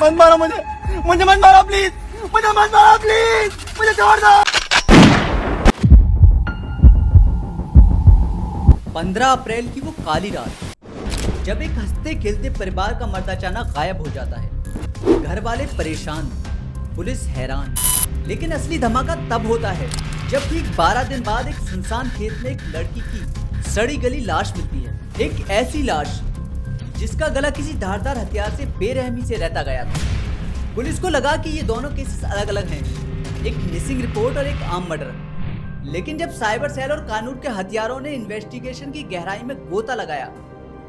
मत मारो मुझे मत मारो प्लीज, मुझे मत मारो प्लीज, मुझे छोड़ दो। 15 अप्रैल की वो काली रात जब एक हंसते खेलते परिवार का मर्द अचानक गायब हो जाता है। घर वाले परेशान, पुलिस हैरान, लेकिन असली धमाका तब होता है जब ठीक 12 दिन बाद एक सुनसान खेत में एक लड़की की सड़ी गली लाश मिलती है। एक ऐसी लाश जिसका गला किसी धारदार हथियार से बेरहमी से रहता गया था। पुलिस को लगा कि ये दोनों केसेस अलग अलग हैं, एक मिसिंग रिपोर्ट और एक आम मर्डर। लेकिन जब साइबर सेल और कानून के हथियारों ने इन्वेस्टिगेशन की गहराई में गोता लगाया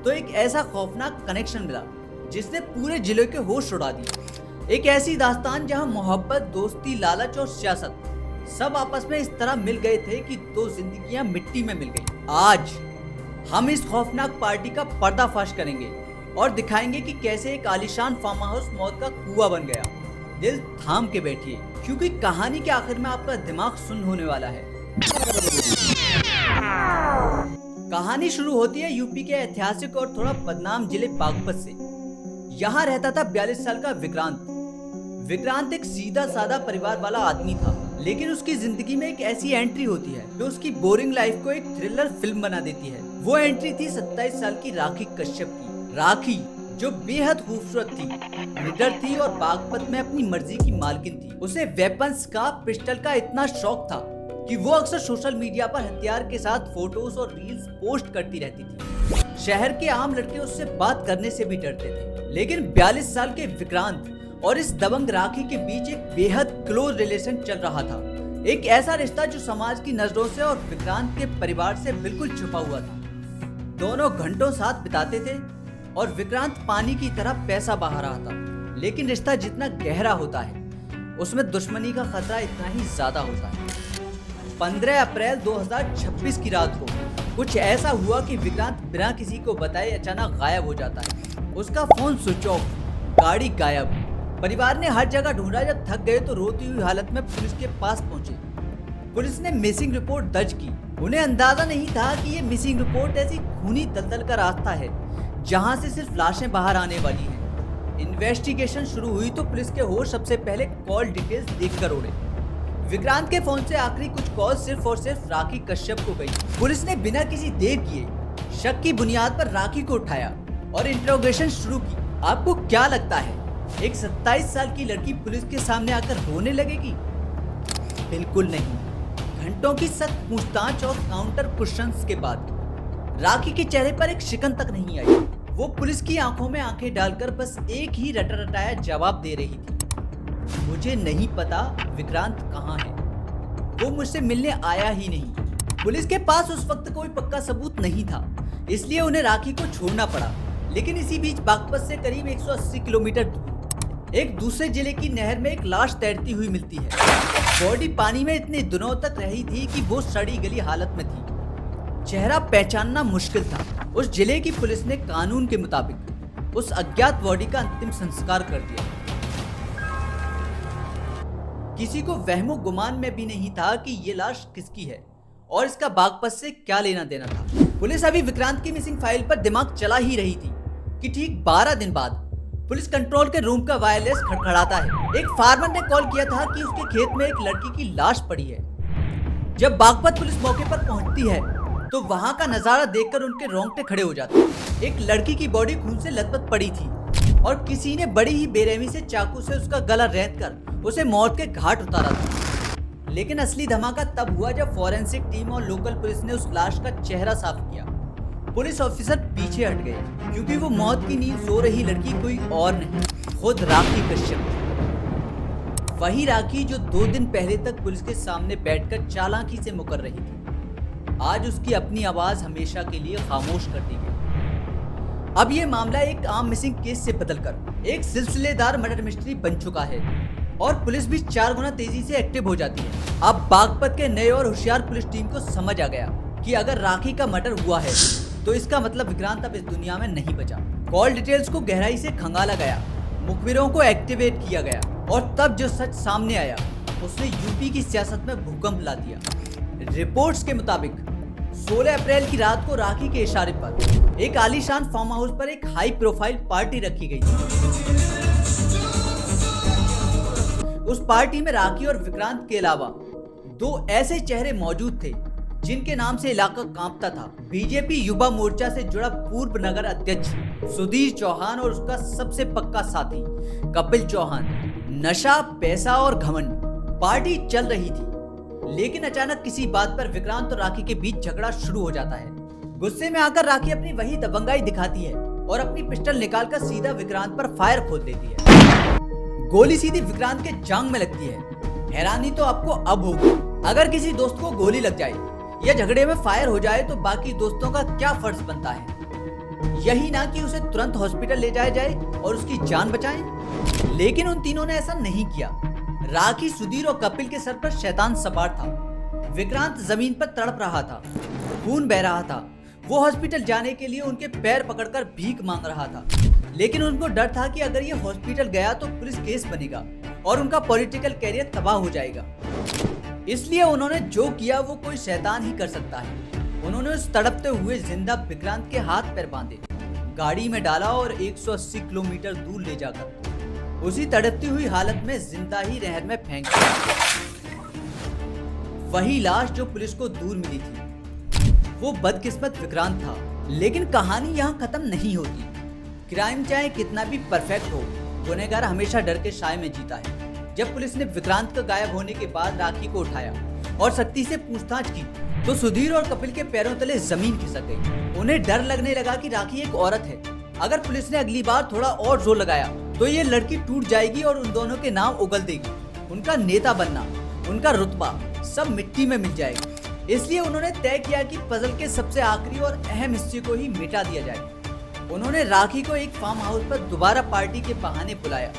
तो एक ऐसा खौफनाक कनेक्शन मिला जिसने पूरे जिले के होश उड़ा दिए। एक ऐसी दास्तान जहां मोहब्बत, दोस्ती, लालच और सियासत सब आपस में इस तरह मिल गए थे कि दो जिंदगियां मिट्टी में मिल गई। आज हम इस खौफनाक पार्टी का पर्दाफाश करेंगे और दिखाएंगे कि कैसे एक आलीशान फार्म हाउस मौत का कुआं बन गया। दिल थाम के बैठिए क्योंकि कहानी के आखिर में आपका दिमाग सुन्न होने वाला है। कहानी शुरू होती है यूपी के ऐतिहासिक और थोड़ा बदनाम जिले बागपत से। यहाँ रहता था 42 साल का विक्रांत। विक्रांत एक सीधा साधा परिवार वाला आदमी था, लेकिन उसकी जिंदगी में एक ऐसी एंट्री होती है जो उसकी बोरिंग लाइफ को एक थ्रिलर फिल्म बना देती है। वो एंट्री थी 27 साल की राखी कश्यप की। राखी जो बेहद खूबसूरत थी, निडर थी और बागपत में अपनी मर्जी की मालकिन थी। उसे वेपन्स का, पिस्टल का इतना शौक था कि वो अक्सर सोशल मीडिया पर हथियार के साथ फोटोज और रील्स पोस्ट करती रहती थी। शहर के आम लड़के उससे बात करने से भी डरते थे, लेकिन 42 साल के विक्रांत और इस दबंग राखी के बीच एक बेहद क्लोज रिलेशन चल रहा था। एक ऐसा रिश्ता जो समाज की नजरों से और विक्रांत के परिवार से बिल्कुल छुपा हुआ था। दोनों घंटों साथ बिताते थे और विक्रांत पानी की तरह पैसा बहा रहा था। लेकिन रिश्ता जितना गहरा होता है उसमें दुश्मनी का खतरा इतना ही ज्यादा होता है। 15 अप्रैल 2026 की रात को कुछ ऐसा हुआ कि विक्रांत बिना किसी को बताए अचानक गायब हो जाता है। उसका फोन स्विच ऑफ, गाड़ी गायब। परिवार ने हर जगह ढूंढा। जब थक गए तो रोती हुई हालत में पुलिस के पास पहुंचे। पुलिस ने मिसिंग रिपोर्ट दर्ज की। उन्हें अंदाजा नहीं था कि ये मिसिंग रिपोर्ट ऐसी खूनी दलदल का रास्ता है जहां से सिर्फ लाशें बाहर आने वाली हैं। इन्वेस्टिगेशन शुरू हुई तो पुलिस के होश सबसे पहले कॉल डिटेल्स देखकर उड़े। विक्रांत के फोन से आखिरी कुछ कॉल सिर्फ और सिर्फ राखी कश्यप को गई। पुलिस ने बिना किसी देर किए शक की बुनियाद पर राखी को उठाया और इंट्रोगेशन शुरू की। आपको क्या लगता है एक 27 साल की लड़की पुलिस के सामने आकर रोने लगेगी? बिल्कुल नहीं। घंटों की सख्त पूछताछ और काउंटर क्वेश्चंस के बाद राखी के चेहरे पर एक शिकन तक नहीं आई। वो पुलिस की आंखों में आंखें डालकर बस एक ही रटा रटाया जवाब दे रही थी, मुझे नहीं पता विक्रांत कहाँ है। वो मुझसे मिलने आया ही नहीं। पुलिस के पास उस वक्त कोई पक्का सबूत नहीं था, इसलिए उन्हें राखी को छोड़ना पड़ा। लेकिन इसी बीच बागपत से करीब 180 किलोमीटर दूर एक दूसरे जिले की नहर में एक लाश तैरती हुई मिलती है। बॉडी पानी में इतने दिनों तक रही थी कि वो सड़ी गली हालत में थी। चेहरा पहचानना मुश्किल था। उस जिले की पुलिस ने कानून के मुताबिक उस अज्ञात बॉडी का अंतिम संस्कार कर दिया। किसी को वहमो गुमान में भी नहीं था कि ये लाश किसकी है और इसका बागपत से क्या लेना देना था। पुलिस अभी विक्रांत की मिसिंग फाइल पर दिमाग चला ही रही थी कि ठीक 12 दिन बाद पुलिस कंट्रोल के रूम का वायरलेस खड़खड़ाता है। एक फार्मर ने कॉल किया था कि उसके खेत में एक लड़की की लाश पड़ी है। जब बागपत पुलिस मौके पर पहुंचती है तो वहां का नजारा देखकर उनके रोंगटे खड़े हो जाते हैं। एक लड़की की बॉडी खून से लथपथ पड़ी थी और किसी ने बड़ी ही बेरहमी से चाकू से उसका गला रेंतकर उसे मौत के घाट उतारा था। लेकिन असली धमाका तब हुआ जब फॉरेंसिक टीम और लोकल पुलिस ने उस लाश का चेहरा साफ किया। पुलिस ऑफिसर पीछे हट गए क्योंकि वो मौत की नींद सो रही लड़की कोई और नहीं, खुद राखी कश्यप। वही राखी जो 2 दिन पहले तक पुलिस के सामने बैठकर चालाकी से मुकर रही थी, आज उसकी अपनी आवाज हमेशा के लिए खामोश कर दी गई। अब ये मामला एक आम मिसिंग केस से बदलकर एक सिलसिलेदार मर्डर मिस्ट्री बन चुका है और पुलिस भी 4 गुना तेजी से एक्टिव हो जाती है। अब बागपत के नए और होशियार पुलिस टीम को समझ आ गया कि अगर राखी का मर्डर हुआ है तो इसका मतलब विक्रांत अब इस दुनिया में नहीं बचा। कॉल डिटेल्स को गहराई से खंगाला गया, मुखबिरों को एक्टिवेट किया गया और तब जो सच सामने आया उसने यूपी की सियासत में भूकंप ला दिया। रिपोर्ट्स के मुताबिक 16 अप्रैल की रात को राखी के इशारे पर एक आलीशान फार्म हाउस पर एक हाई प्रोफाइल पार्टी रखी गई थी। उस पार्टी में राखी और विक्रांत के अलावा दो ऐसे चेहरे मौजूद थे जिनके नाम से इलाका कांपता था। बीजेपी युवा मोर्चा से जुड़ा पूर्व नगर अध्यक्ष सुधीर चौहान और उसका सबसे पक्का साथी कपिल चौहान। नशा, पैसा और घमंड, पार्टी चल रही थी, लेकिन अचानक किसी बात पर विक्रांत और राखी के बीच झगड़ा शुरू हो जाता है। गुस्से में आकर राखी अपनी वही दबंगाई दिखाती है और अपनी पिस्टल निकालकर सीधा विक्रांत पर फायर खोल देती है। गोली सीधी विक्रांत के जांघ में लगती है। हैरानी तो आपको अब होगी, अगर किसी दोस्त को गोली लग जाए या झगड़े में फायर हो जाए तो बाकी दोस्तों का क्या फर्ज बनता है? यही ना कि उसे तुरंत हॉस्पिटल ले जाया जाए और उसकी जान बचाएं। लेकिन उन तीनों ने ऐसा नहीं किया। राखी, सुधीर और कपिल के सर पर शैतान सवार था। विक्रांत जमीन पर तड़प रहा था, खून बह रहा था। वो हॉस्पिटल जाने के लिए उनके पैर पकड़कर भीख मांग रहा था, लेकिन उनको डर था कि अगर ये हॉस्पिटल गया तो पुलिस केस बनेगा और उनका पॉलिटिकल कैरियर तबाह हो जाएगा। इसलिए उन्होंने जो किया वो कोई शैतान ही कर सकता है। उन्होंने उस तड़पते हुए जिंदा विक्रांत के हाथ पैर बांधे, गाड़ी में डाला और 180 किलोमीटर दूर ले जाकर उसी तड़पती हुई हालत में जिंदा ही नहर में फेंक दिया। वही लाश जो पुलिस को दूर मिली थी, वो बदकिस्मत विक्रांत था। लेकिन कहानी यहाँ खत्म नहीं होती। क्राइम चाहे कितना भी परफेक्ट हो, गुनहगार हमेशा डर के साए में जीता है। जब पुलिस ने विक्रांत का गायब होने के बाद राखी को उठाया और सख्ती से पूछताछ की तो सुधीर और कपिल के पैरों तले जमीन खिसक गई। उन्हें डर लगने लगा कि राखी एक औरत है। अगर पुलिस ने अगली बार थोड़ा और जोर लगाया तो ये लड़की टूट जाएगी और उन दोनों के नाम उगल देगी। उनका नेता बनना, उनका रुतबा सब मिट्टी में मिल जाएगा। इसलिए उन्होंने तय किया कि पजल के सबसे आखिरी और अहम हिस्से को ही मिटा दिया जाए। उन्होंने राखी को एक फार्म हाउस पर दोबारा पार्टी के बहाने बुलाया।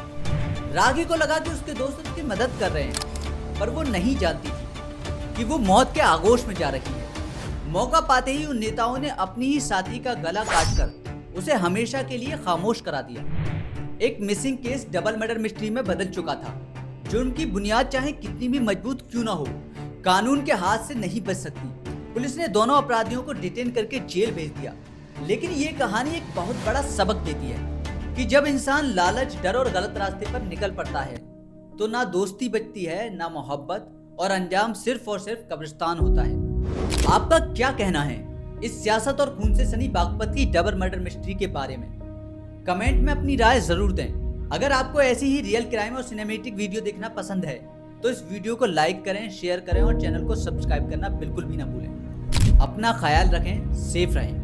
राखी को लगा कि उसके दोस्त उसकी मदद कर रहे हैं, पर वो नहीं जानती थी कि वो मौत के आगोश में जा रही है। मौका पाते ही उन नेताओं ने अपनी ही साथी का गला काटकर उसे हमेशा के लिए खामोश करा दिया। एक missing case double murder mystery में बदल चुका था, जो उनकी बुनियाद चाहे कितनी भी मजबूत क्यों ना हो, कानून के हाथ से नहीं बच सकती। पुलिस ने दोनों अपराधियों को डिटेन करके जेल भेज दिया। लेकिन ये कहानी एक बहुत बड़ा सबक देती है कि जब इंसान लालच, डर और गलत रास्ते पर निकल पड़ता है तो ना दोस्ती बचती है, ना मोहब्बत, और अंजाम सिर्फ और सिर्फ कब्रिस्तान होता है। आपका क्या कहना है इस सियासत और खून से सनी बागपत की डबल मर्डर मिस्ट्री के बारे में? कमेंट में अपनी राय जरूर दें। अगर आपको ऐसी ही रियल क्राइम और सिनेमैटिक वीडियो देखना पसंद है तो इस वीडियो को लाइक करें, शेयर करें और चैनल को सब्सक्राइब करना बिल्कुल भी ना भूलें। अपना ख्याल रखें, सेफ रहें।